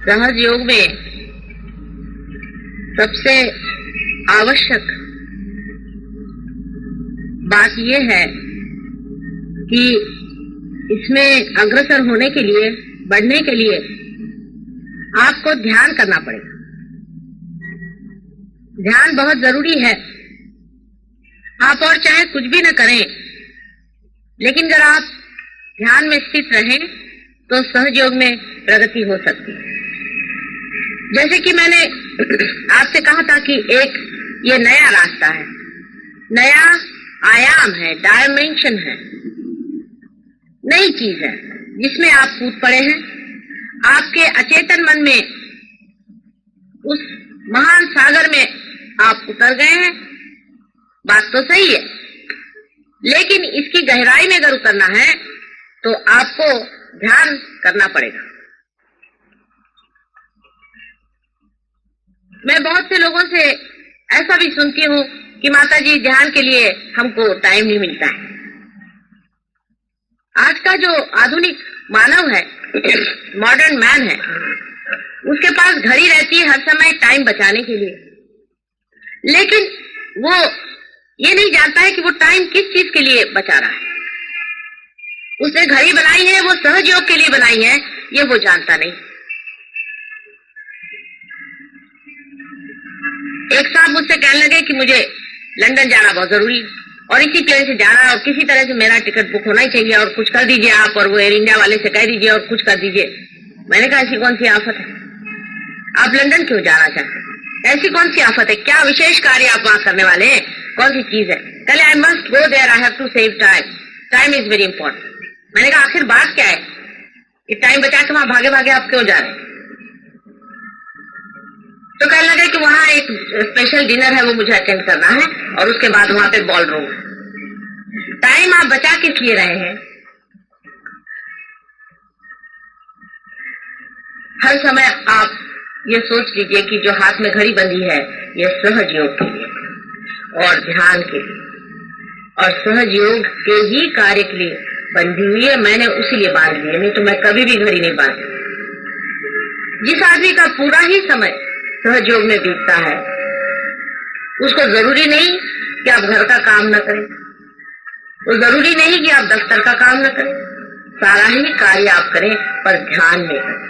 सहज योग में सबसे आवश्यक बात यह है कि इसमें अग्रसर होने के लिए, बढ़ने के लिए आपको ध्यान करना पड़ेगा। ध्यान बहुत जरूरी है। आप और चाहे कुछ भी न करें, लेकिन अगर आप ध्यान में स्थित रहें तो सहज योग में प्रगति हो सकती है। जैसे कि मैंने आपसे कहा था कि एक ये नया रास्ता है, नया आयाम है, डायमेंशन है, नई चीज है जिसमें आप कूद पड़े हैं। आपके अचेतन मन में उस महान सागर में आप उतर गए हैं। बात तो सही है, लेकिन इसकी गहराई में अगर उतरना है तो आपको ध्यान करना पड़ेगा। मैं बहुत से लोगों से ऐसा भी सुनती हूँ कि माता जी ध्यान के लिए हमको टाइम नहीं मिलता है। आज का जो आधुनिक मानव है, मॉडर्न मैन है, उसके पास घड़ी रहती है हर समय टाइम बचाने के लिए, लेकिन वो ये नहीं जानता है कि वो टाइम किस चीज के लिए बचा रहा है। उसने घड़ी बनाई है, वो सहज योग के लिए बनाई है, ये वो जानता नहीं। एक साहब मुझसे कहने लगे कि मुझे लंदन जाना बहुत जरूरी है और इसी प्लेन से जाना है और किसी तरह से मेरा टिकट बुक होना ही चाहिए और कुछ कर दीजिए आप, और वो एयर इंडिया वाले से कह दीजिए और कुछ कर दीजिए। मैंने कहा ऐसी कौन सी आफत है, आप लंदन क्यों जाना चाहते हैं? ऐसी कौन सी आफत है? क्या विशेष कार्य आप वहां करने वाले हैं? कौन सी चीज है? कहले I must go there, I have to save time, time is very important. मैंने कहा आखिर बात क्या है, ये टाइम बचा के वहां भागे भागे आप क्यों जा रहे हैं? तो कहने लगे कि वहां एक स्पेशल डिनर है, वो मुझे अटेंड करना है और उसके बाद वहां पे बॉल रूम है। टाइम आप बचा किस लिए रहे हैं? हर समय आप ये सोच लीजिए कि जो हाथ में घड़ी बंधी है ये सहज योग के लिए और ध्यान के लिए और सहज योग के ही कार्य के लिए बंधी हुई है। मैंने उसी लिए बांध ली है, नहीं तो मैं कभी भी घड़ी नहीं बांधती। जिस आदमी का पूरा ही समय सहज योग में बीतता है, उसको जरूरी नहीं कि आप घर का काम न करें, वो जरूरी नहीं कि आप दफ्तर का काम न करें, सारा ही कार्य आप करें पर ध्यान में करें।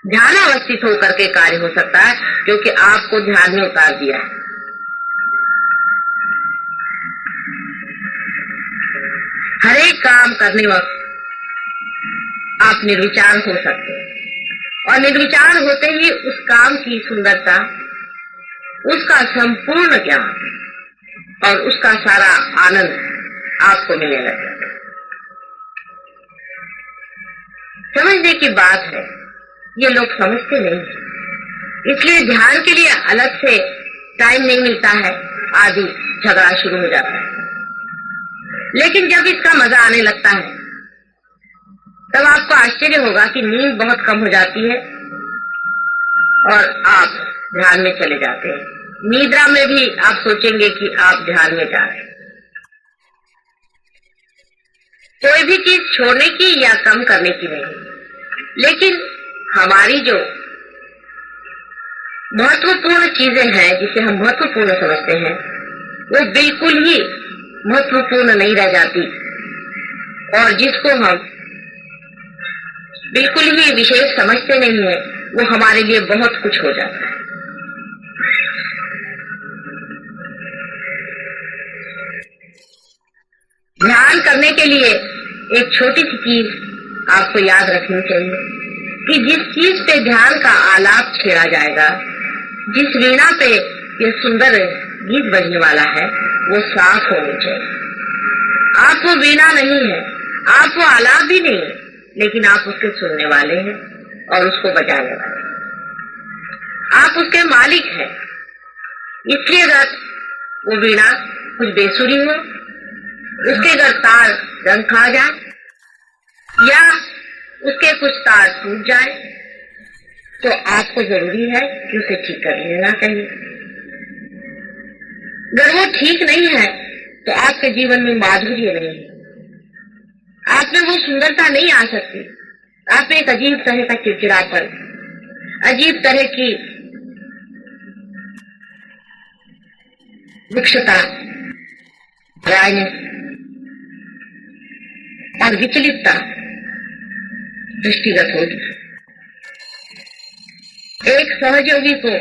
ध्यान अवस्थित होकर के कार्य हो सकता है, क्योंकि आपको ध्यान में उतार दिया है। हर एक काम करने वक्त आप निर्विचार हो सकते हैं और निर्विचार होते ही उस काम की सुंदरता, उसका संपूर्ण ज्ञान और उसका सारा आनंद आपको मिलने लगता है। समझने की बात है, ये लोग समझते नहीं, इसलिए ध्यान के लिए अलग से टाइम नहीं मिलता है, आदि झगड़ा शुरू हो जाता है। लेकिन जब इसका मजा आने लगता है तब आपको आश्चर्य होगा कि नींद बहुत कम हो जाती है और आप ध्यान में चले जाते हैं। निद्रा में भी आप सोचेंगे कि आप ध्यान में जा रहे हैं। कोई भी चीज छोड़ने की या कम करने की नहीं, लेकिन हमारी जो महत्वपूर्ण चीजें हैं जिसे हम महत्वपूर्ण समझते हैं, वो बिल्कुल ही महत्वपूर्ण नहीं रह जाती और जिसको हम बिल्कुल ही विशेष समझते नहीं है, वो हमारे लिए बहुत कुछ हो जाता है। ध्यान करने के लिए एक छोटी सी चीज आपको याद रखनी चाहिए कि जिस चीज पे ध्यान का आलाप छेड़ा जाएगा, जिस वीणा पे ये सुंदर गीत बजने वाला है, वो साफ होनी चाहिए। आप वो वीणा नहीं है, आप वो आलाप भी नहीं है, लेकिन आप उसके सुनने वाले हैं और उसको बजाने वाले हैं। आप उसके मालिक हैं। इसलिए अगर वो वीणा कुछ बेसुरी हो, उसके अगर तार रंग खा जाए या उसके कुछ तार टूट जाए तो आपको जरूरी है कि उसे ठीक कर लेना चाहिए। अगर वो ठीक नहीं है तो आपके जीवन में माधुर्य नहीं है, आप में वो सुंदरता नहीं आ सकती। आप में एक अजीब तरह का चिड़चिड़ापन, अजीब तरह की विक्षता, और विचलितता दृष्टिगत होगी। एक सहयोगी को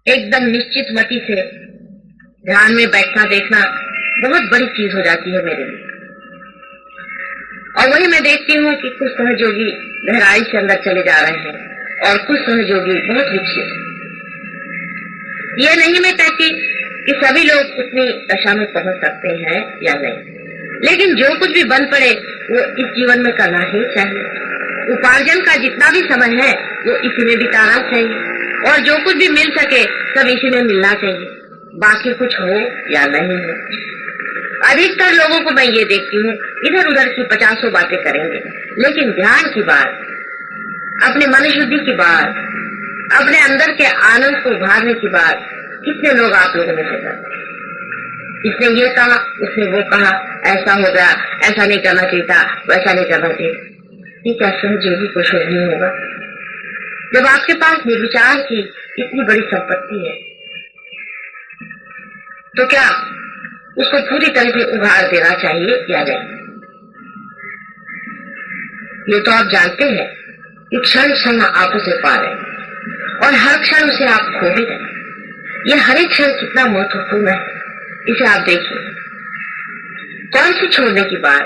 एकदम निश्चित मति से ध्यान में बैठना देखना बहुत बड़ी चीज हो जाती है मेरे लिए। और वही मैं देखती हूँ कि कुछ सहयोगी गहराई से अंदर चले जा रहे हैं और कुछ सहयोगी बहुत विकसित। यह नहीं मैं कहती कि सभी लोग उतनी दशा में पहुंच सकते हैं या नहीं, लेकिन जो कुछ भी बन पड़े वो इस जीवन में करना ही चाहिए। उपार्जन का जितना भी समय है वो इसी में बिताना चाहिए और जो कुछ भी मिल सके सब इसी में मिलना चाहिए, बाकी कुछ हो या नहीं हो। अधिकतर लोगों को मैं ये देखती हूँ इधर उधर की 50 बातें करेंगे, लेकिन ध्यान की बात, अपने मन शुद्धि की बात, अपने अंदर के आनंद को उभारने की बात कितने लोग आप लोगों में से करते हैं। इसने ये कहा, उसने वो कहा, ऐसा हो गया, ऐसा नहीं करना चाहिए था, वैसा नहीं करना चाहिए। ये क्या सहयोगी को शोभनीय होगा? जब आपके पास निर्विचार की इतनी बड़ी संपत्ति है तो क्या उसको पूरी तरह से उभार देना चाहिए या नहीं? ये तो आप जानते हैं कि क्षण क्षण आप उसे पा रहे हैं और हर क्षण उसे आप खो भी रहे। ये हर एक क्षण कितना महत्वपूर्ण है, इसे आप देखिए। कौन सी छोड़ने की बात,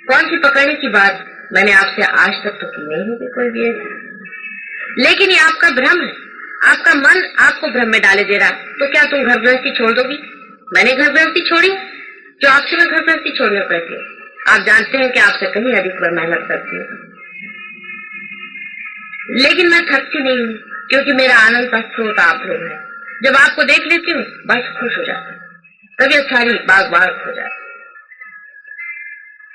कौन सी पकड़ने की बात मैंने आपसे आज तक तो की नहीं होगी कोई भी ऐसी। लेकिन ये आपका भ्रम है, आपका मन आपको भ्रम में डाले दे रहा। तो क्या तुम घर गृहस्थी छोड़ दोगी? मैंने घर गृहस्थी छोड़ी, जो आपसे मैं घर गृहस्थी छोड़ने पड़ती हूँ। आप जानते हैं कि आपसे कहीं अधिक मैं मेहनत करती हूँ, लेकिन मैं थकती नहीं हूँ क्योंकि मेरा आनंद का स्रोत आप लोग हैं। जब आपको देख लेती हूँ बस खुश हो जाती हूँ, तबीयत सारी बाग बाग हो जाती।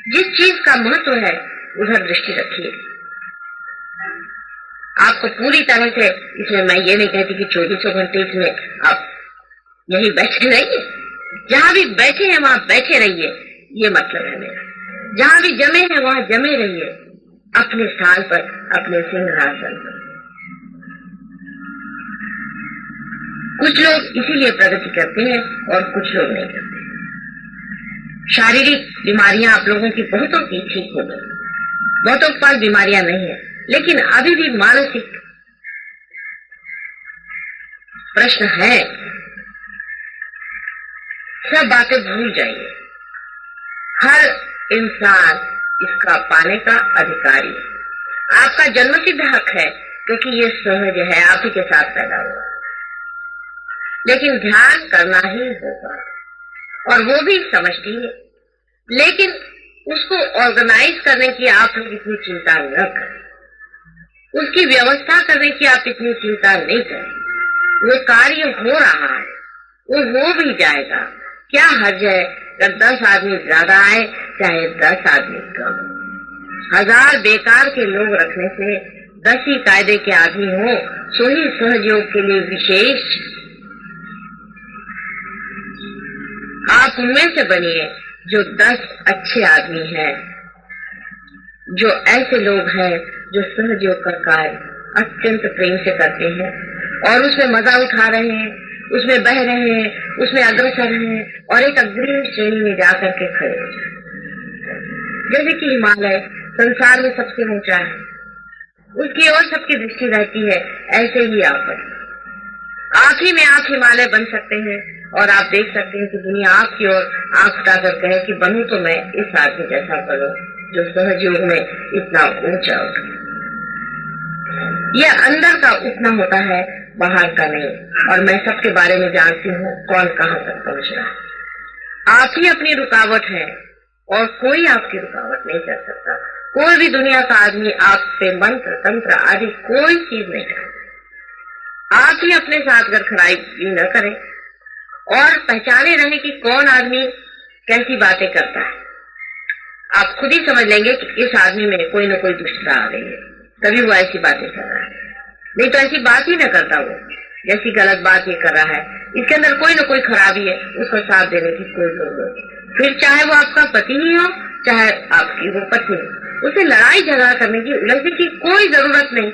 जिस चीज का महत्व है उधर दृष्टि रखिए। आपको पूरी तरह से इसमें मैं ये नहीं कहती कि 24 घंटे इसमें आप यही बैठे रहिए। जहां भी बैठे हैं वहां बैठे रहिए, ये मतलब है मेरा। जहां भी जमे हैं वहां जमे रहिए, अपने स्थान पर, अपने सिंहासन पर। कुछ लोग इसीलिए प्रगति करते हैं और कुछ लोग नहीं करते। शारीरिक बीमारियां आप लोगों की बहुतों की ठीक हो गई, बहुतों के पास बीमारियां नहीं है, लेकिन अभी भी मानसिक प्रश्न है। सब बातें भूल जाइए। हर इंसान इसका पाने का अधिकारी है। आपका जन्मसिद्ध हक है क्योंकि ये सहज है, आप ही के साथ पैदा हुआ। लेकिन ध्यान करना ही होगा और वो भी समझती है, लेकिन उसको ऑर्गेनाइज करने की आप लोग इतनी चिंता न करें, उसकी व्यवस्था करने की आप इतनी चिंता नहीं करें। वो कार्य हो रहा है, वो हो भी जाएगा। क्या हर्ज है अगर 10 आदमी ज्यादा आए चाहे 10 आदमी कम। 1000 बेकार के लोग रखने से 10 ही कायदे के आदमी हो, सो ही सहयोग के लिए विशेष। आप उनमें से बनिए जो 10 अच्छे आदमी हैं, जो ऐसे लोग हैं जो सहयोग का कार्य अत्यंत प्रेम से करते हैं और उसमें मजा उठा रहे हैं, उसमें बह रहे हैं, उसमें अग्रसर हैं और एक अग्रिम श्रेणी में जाकर के खड़े हो जाए। जैसे कि हिमालय संसार में सबसे ऊंचा है, उसकी ओर सबकी दृष्टि रहती है, ऐसे ही आप ही में आप हिमालय बन सकते हैं। और आप देख सकते हैं कि दुनिया आपकी ओर आंख उठाकर कहे कि बनूं तो मैं इस आदमी जैसा बनूं जो सहयोग में इतना ऊंचा हो। यह अंदर का उठना होता है, बाहर का नहीं। और मैं सबके बारे में जानती हूँ कौन कहाँ तक पहुँच रहा है। आप ही अपनी रुकावट है और कोई आपकी रुकावट नहीं कर सकता। कोई भी दुनिया का आदमी आप पे मंत्र तंत्र आदि कोई चीज नहीं करे। आप ही अपने साथ गरखड़ाई भी न करें और पहचाने रहे कि कौन आदमी कैसी बातें करता है, आप खुद ही समझ लेंगे कि इस आदमी में कोई न कोई दुष्टता आ गई है, तभी वो ऐसी बातें कर रहा है। नहीं तो ऐसी बात ही न करता वो, जैसी गलत बात ये कर रहा है। इसके अंदर कोई न कोई खराबी है, उसका साथ देने की कोई जरूरत नहीं। फिर चाहे वो आपका पति ही हो, चाहे आपकी वो पत्नी, उसे लड़ाई झगड़ा करने की, उलझने की कोई जरूरत नहीं,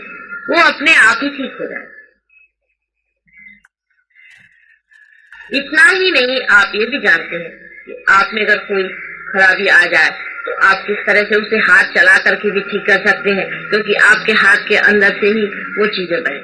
वो अपने आप ही ठीक हो जाए। इतना ही नहीं, आप ये भी जानते हैं कि आप में अगर कोई खराबी आ जाए तो आप किस तरह से उसे हाथ चला करके भी ठीक कर सकते हैं, क्योंकि आपके हाथ के अंदर से ही वो चीजें बने।